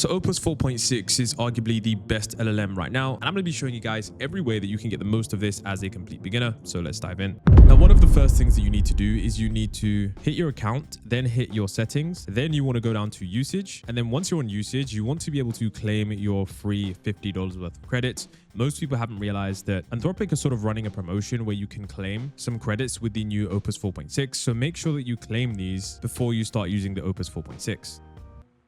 So Opus 4.6 is arguably the best LLM right now, and I'm going to be showing you guys every way that you can get the most of this as a complete beginner. So let's dive in. Now, one of the first things that you need to do is you need to hit your account, then hit your settings. Then you want to go down to usage. And then once you're on usage, you want to be able to claim your free $50 worth of credits. Most people haven't realized that Anthropic is sort of running a promotion where you can claim some credits with the new Opus 4.6. So make sure that you claim these before you start using the Opus 4.6.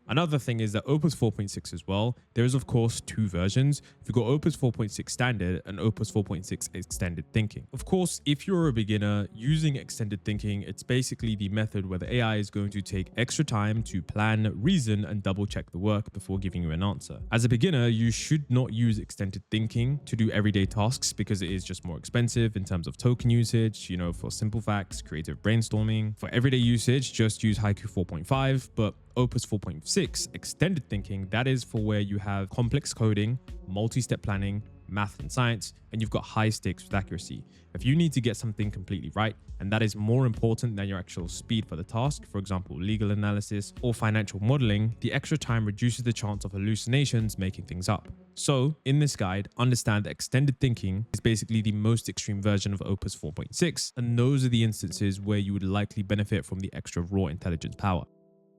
Another thing is that Opus 4.6 as well, there is of course two versions. You've got Opus 4.6 standard and Opus 4.6 extended thinking. Of course, if you're a beginner using extended thinking, it's basically the method where the AI is going to take extra time to plan, reason, and double check the work before giving you an answer. As a beginner, you should not use extended thinking to do everyday tasks because it is just more expensive in terms of token usage, for simple facts, creative brainstorming. For everyday usage, just use Haiku 4.5, but Opus 4.6 extended thinking, that is for where you have complex coding, multi-step planning, math and science, and you've got high stakes with accuracy. If you need to get something completely right, and that is more important than your actual speed for the task, for example, legal analysis or financial modeling, the extra time reduces the chance of hallucinations making things up. So in this guide, understand that extended thinking is basically the most extreme version of Opus 4.6, and those are the instances where you would likely benefit from the extra raw intelligence power.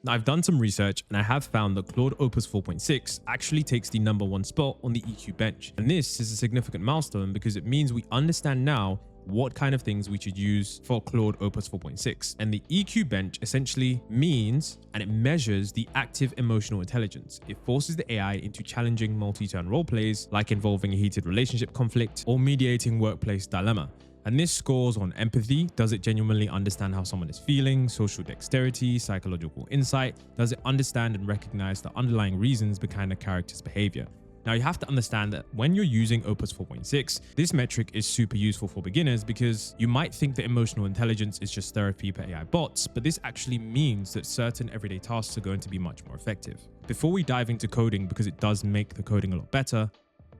Now, I've done some research and I have found that Claude Opus 4.6 actually takes the #1 spot on the EQ bench. And this is a significant milestone because it means we understand now what kind of things we should use for Claude Opus 4.6. And the EQ bench essentially means, and it measures the active emotional intelligence. It forces the AI into challenging multi-turn role plays like involving a heated relationship conflict or mediating workplace dilemma. And this scores on empathy. Does it genuinely understand how someone is feeling? Social dexterity, psychological insight. Does it understand and recognize the underlying reasons behind a character's behavior? Now, you have to understand that when you're using Opus 4.6, this metric is super useful for beginners because you might think that emotional intelligence is just therapy for AI bots, but this actually means that certain everyday tasks are going to be much more effective. Before we dive into coding, because it does make the coding a lot better,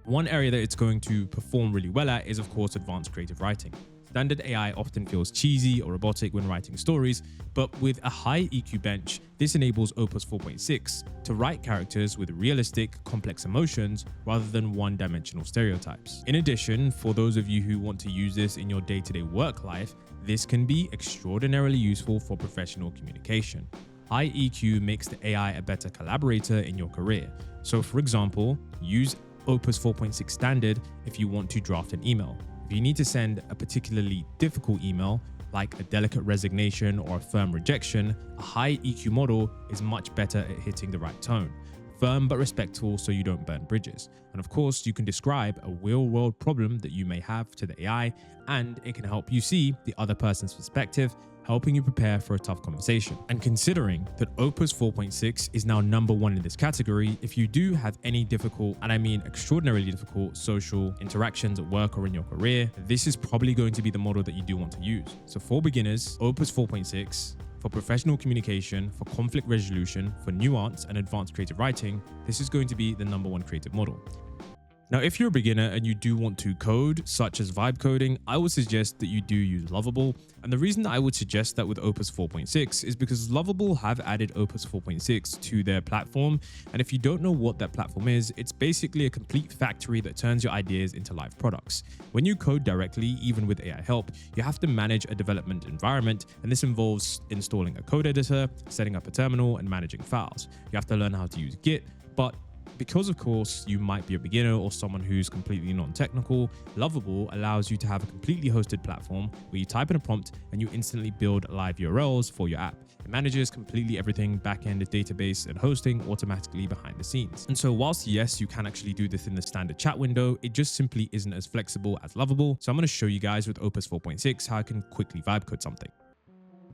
one area that it's going to perform really well at is, of course, advanced creative writing. Standard AI often feels cheesy or robotic when writing stories, but with a high EQ bench, this enables Opus 4.6 to write characters with realistic, complex emotions rather than one-dimensional stereotypes. In addition, for those of you who want to use this in your day-to-day work life, this can be extraordinarily useful for professional communication. High EQ makes the AI a better collaborator in your career. So, for example, use Opus 4.6 standard if you want to draft an email. If you need to send a particularly difficult email, like a delicate resignation or a firm rejection, a high EQ model is much better at hitting the right tone. Firm but respectful so you don't burn bridges. And of course, you can describe a real-world problem that you may have to the AI, and it can help you see the other person's perspective, helping you prepare for a tough conversation. And considering that Opus 4.6 is now #1 in this category, if you do have any difficult, and I mean extraordinarily difficult, social interactions at work or in your career, this is probably going to be the model that you do want to use. So for beginners, Opus 4.6, for professional communication, for conflict resolution, for nuance and advanced creative writing, this is going to be the #1 creative model. Now, if you're a beginner and you do want to code, such as vibe coding, I would suggest that you do use Lovable. And the reason that I would suggest that with Opus 4.6 is because Lovable have added Opus 4.6 to their platform. And if you don't know what that platform is, it's basically a complete factory that turns your ideas into live products. When you code directly, even with AI help, you have to manage a development environment. And this involves installing a code editor, setting up a terminal, and managing files. You have to learn how to use Git, but because, of course, you might be a beginner or someone who's completely non-technical, Lovable allows you to have a completely hosted platform where you type in a prompt and you instantly build live URLs for your app. It manages completely everything, backend, database, and hosting automatically behind the scenes. And so whilst yes, you can actually do this in the standard chat window, it just simply isn't as flexible as Lovable. So I'm going to show you guys with Opus 4.6 how I can quickly vibe code something.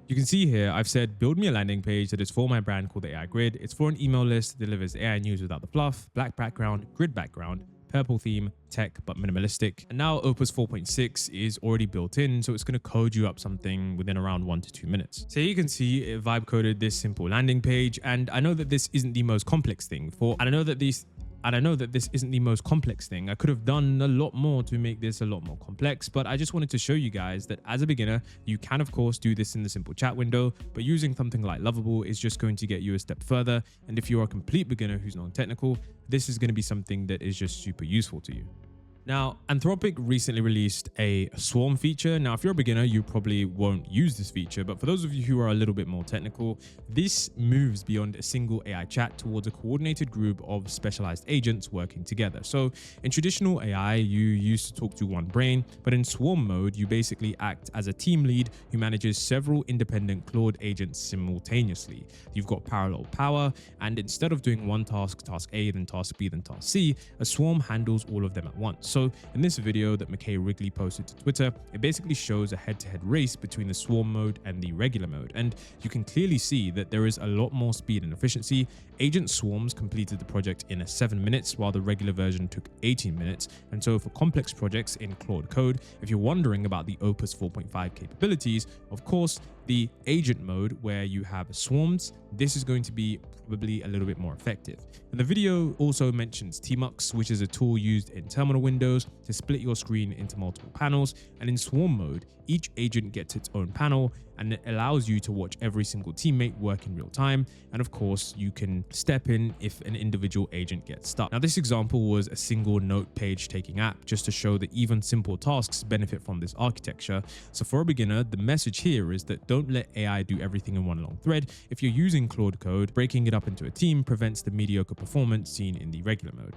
You can see here, I've said, build me a landing page that is for my brand called the AI Grid. It's for an email list that delivers AI news without the fluff, black background, grid background, purple theme, tech, but minimalistic. And now Opus 4.6 is already built in, so it's going to code you up something within around 1 to 2 minutes. So you can see it vibe coded this simple landing page. And I know that this isn't the most complex thing and I know that these And I know that this isn't the most complex thing. I could have done a lot more to make this a lot more complex, but I just wanted to show you guys that as a beginner, you can of course do this in the simple chat window, but using something like Lovable is just going to get you a step further. And if you're a complete beginner who's non-technical, this is going to be something that is just super useful to you. Now, Anthropic recently released a swarm feature. Now, if you're a beginner, you probably won't use this feature, but for those of you who are a little bit more technical, this moves beyond a single AI chat towards a coordinated group of specialized agents working together. So in traditional AI, you used to talk to one brain, but in swarm mode, you basically act as a team lead who manages several independent Claude agents simultaneously. You've got parallel power, and instead of doing one task, task A, then task B, then task C, a swarm handles all of them at once. So in this video that McKay Wrigley posted to Twitter, it basically shows a head-to-head race between the swarm mode and the regular mode. And you can clearly see that there is a lot more speed and efficiency. Agent Swarms completed the project in 7 minutes, while the regular version took 18 minutes. And so for complex projects in Claude Code, if you're wondering about the Opus 4.5 capabilities, of course, the agent mode where you have swarms, this is going to be probably a little bit more effective. And the video also mentions Tmux, which is a tool used in terminal windows to split your screen into multiple panels. And in swarm mode, each agent gets its own panel, and it allows you to watch every single teammate work in real time. And of course, you can step in if an individual agent gets stuck. Now, this example was a single note page taking app, just to show that even simple tasks benefit from this architecture. So for a beginner, the message here is that don't let AI do everything in one long thread. If you're using Claude Code, breaking it up into a team prevents the mediocre performance seen in the regular mode.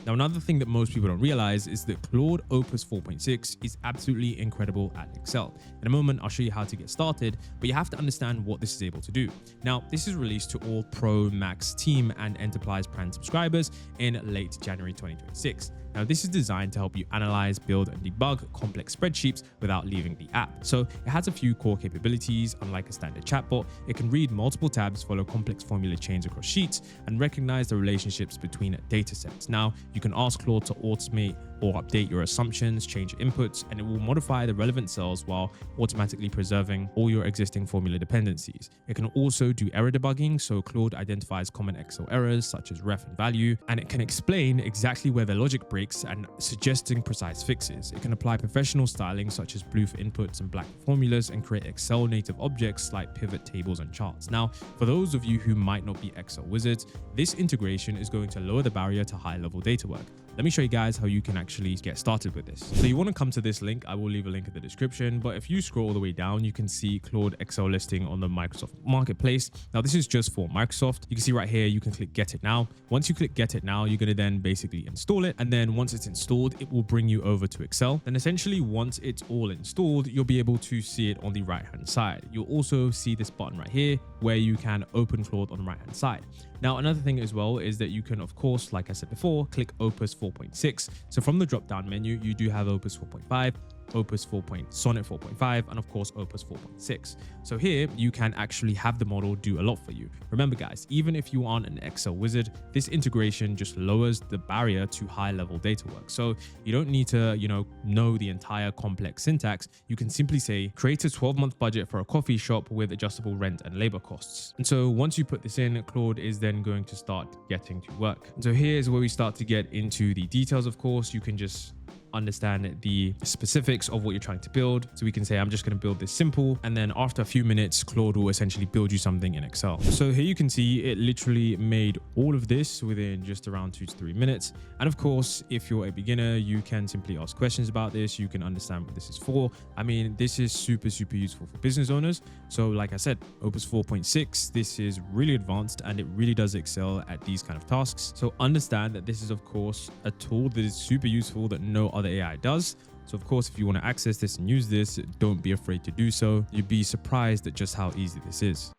Now, another thing that most people don't realize is that Claude Opus 4.6 is absolutely incredible at Excel. In a moment, I'll show you how to get started, but you have to understand what this is able to do. Now, this is released to all Pro, Max, Team, and Enterprise plan subscribers in late January 2026. Now, this is designed to help you analyze, build, and debug complex spreadsheets without leaving the app. So it has a few core capabilities. Unlike a standard chatbot, it can read multiple tabs, follow complex formula chains across sheets, and recognize the relationships between data sets. Now, you can ask Claude to automate or update your assumptions, change inputs, and it will modify the relevant cells while automatically preserving all your existing formula dependencies. It can also do error debugging, so Claude identifies common Excel errors such as ref and value, and it can explain exactly where the logic breaks and suggesting precise fixes. It can apply professional styling such as blue for inputs and black for formulas, and create Excel native objects like pivot tables and charts. Now, for those of you who might not be Excel wizards, this integration is going to lower the barrier to high-level data work. Let me show you guys how you can actually get started with this. So you want to come to this link. I will leave a link in the description, but if you scroll all the way down, you can see Claude Excel listing on the Microsoft Marketplace. Now, this is just for Microsoft. You can see right here, you can click Get It Now. Once you click Get It Now, you're going to then basically install it. And then once it's installed, it will bring you over to Excel. Then essentially, once it's all installed, you'll be able to see it on the right-hand side. You'll also see this button right here where you can open Claude on the right-hand side. Now, another thing as well is that you can, of course, like I said before, click Opus 4.6. So from the drop-down menu, you do have Opus 4.5, Opus 4. Sonnet 4.5, and of course Opus 4.6. So here you can actually have the model do a lot for you. Remember guys, even if you aren't an Excel wizard, this integration just lowers the barrier to high-level data work. So you don't need to, know the entire complex syntax. You can simply say, create a 12-month budget for a coffee shop with adjustable rent and labor costs. And so once you put this in, Claude is then going to start getting to work. And so here's where we start to get into the details. Of course, you can just understand the specifics of what you're trying to build. So we can say, I'm just going to build this simple. And then after a few minutes, Claude will essentially build you something in Excel. So here you can see it literally made all of this within just around 2 to 3 minutes. And of course, if you're a beginner, you can simply ask questions about this. You can understand what this is for. I mean, this is super, super useful for business owners. So like I said, Opus 4.6, this is really advanced and it really does excel at these kind of tasks. So understand that this is, of course, a tool that is super useful that no other AI does. So of course, if you want to access this and use this, don't be afraid to do so. You'd be surprised at just how easy this is.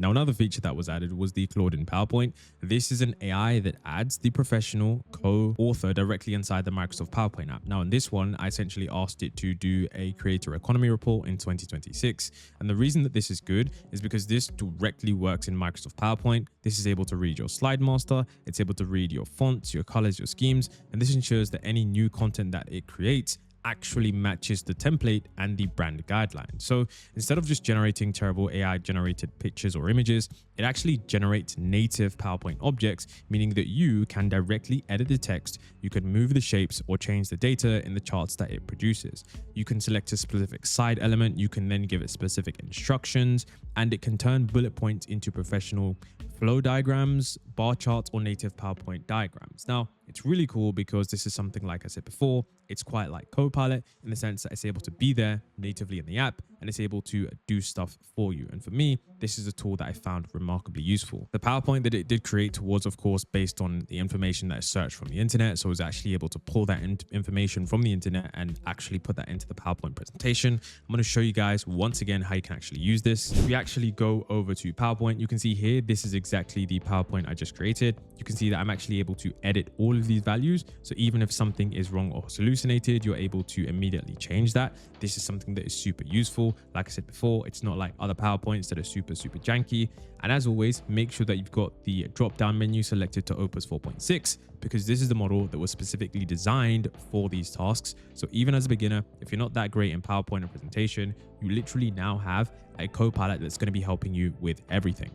Now, another feature that was added was the Claude in PowerPoint. This is an AI that adds the professional co-author directly inside the Microsoft PowerPoint app. Now, in this one, I essentially asked it to do a creator economy report in 2026. And the reason that this is good is because this directly works in Microsoft PowerPoint. This is able to read your slide master. It's able to read your fonts, your colors, your schemes. And this ensures that any new content that it creates actually matches the template and the brand guidelines. So instead of just generating terrible AI generated pictures or images, it actually generates native PowerPoint objects, meaning that you can directly edit the text, you can move the shapes or change the data in the charts that it produces. You can select a specific side element, you can then give it specific instructions, and it can turn bullet points into professional flow diagrams, bar charts, or native PowerPoint diagrams. Now, it's really cool because this is something, like I said before, it's quite like Copilot in the sense that it's able to be there natively in the app and it's able to do stuff for you. And for me, this is a tool that I found remarkably useful. The PowerPoint that it did create was, of course, based on the information that is searched from the internet. So it was actually able to pull that information from the internet and actually put that into the PowerPoint presentation. I'm going to show you guys once again how you can actually use this. If we actually go over to PowerPoint, you can see here, this is exactly the PowerPoint I just created. You can see that I'm actually able to edit all of these values. So even if something is wrong or hallucinated, you're able to immediately change that. This is something that is super useful. Like I said before, it's not like other PowerPoints that are super janky. And as always, make sure that you've got the drop-down menu selected to Opus 4.6, because this is the model that was specifically designed for these tasks. So even as a beginner, if you're not that great in PowerPoint or presentation, you literally now have a Copilot that's going to be helping you with everything.